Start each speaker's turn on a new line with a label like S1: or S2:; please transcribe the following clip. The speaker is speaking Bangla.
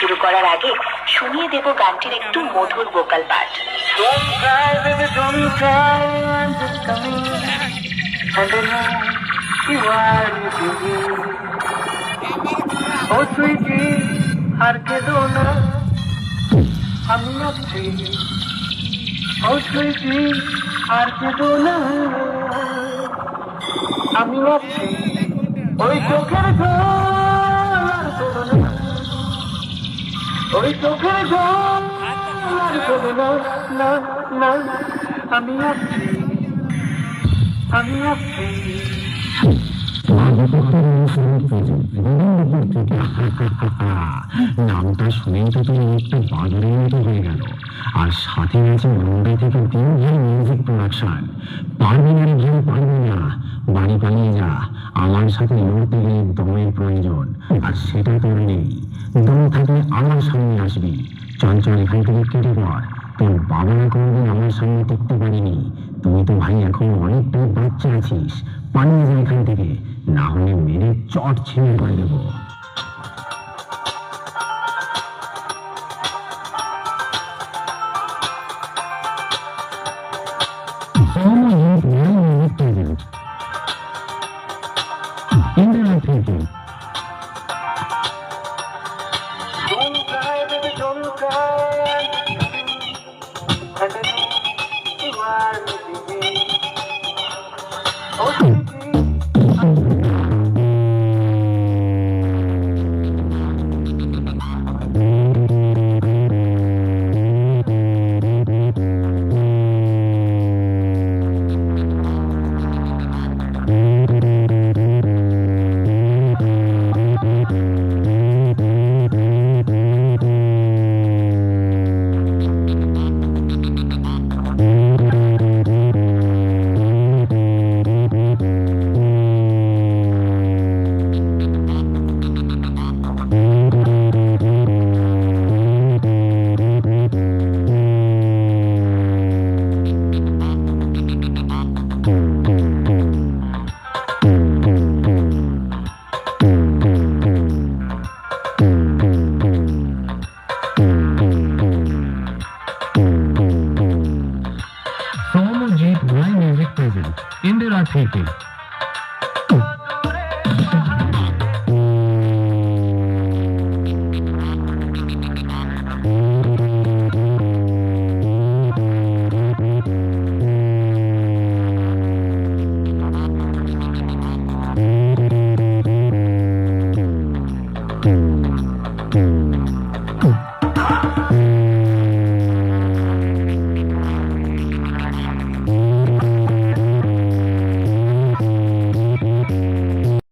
S1: শুরু করার আগে শুনিয়ে দেব গানটির একটু মধুর vocal part.
S2: Don't cry, baby, don't cry, I'm just coming. And I know you are living. Oh, sweetie, har ke do na, hum aapse. Oh, sweetie, har ke do na, hum aapse. Oi, chokhar jol, har ke do na. Oi, chokhar jol, har ke do na, na, na, hum aapse. Hum aapse.
S3: নামটা শুনেই তো তুমি একটা বাজারের মতো হয়ে গেল। আর সাথে আছে মুম্বাই থেকে দিনভর মিউজিক প্রোডাকশন। পারবি না রে ভাই, পারবি না। বাড়ি পালিয়ে যা, আমার সাথে লড়তে গেলে দমের প্রয়োজন, আর সেটা তোর নেই। দম থাকলে আমার সামনে আসবি। চল চল, এখান থেকে কেটে পড়। তোর বাবা কোনোদিন আমার সামনে টিকতে পারিনি। তুই তো ভাই এখন অনেকটাই বাচ্চা আছিস। পালিয়ে যা এখান থেকে, না হলে মেরে চট ছিঁড়ে করে দেবো।
S2: Don't cry, baby, don't cry. And I know you are living. Oh, sweetie,
S3: Somojit My Music presents Indira Theatre.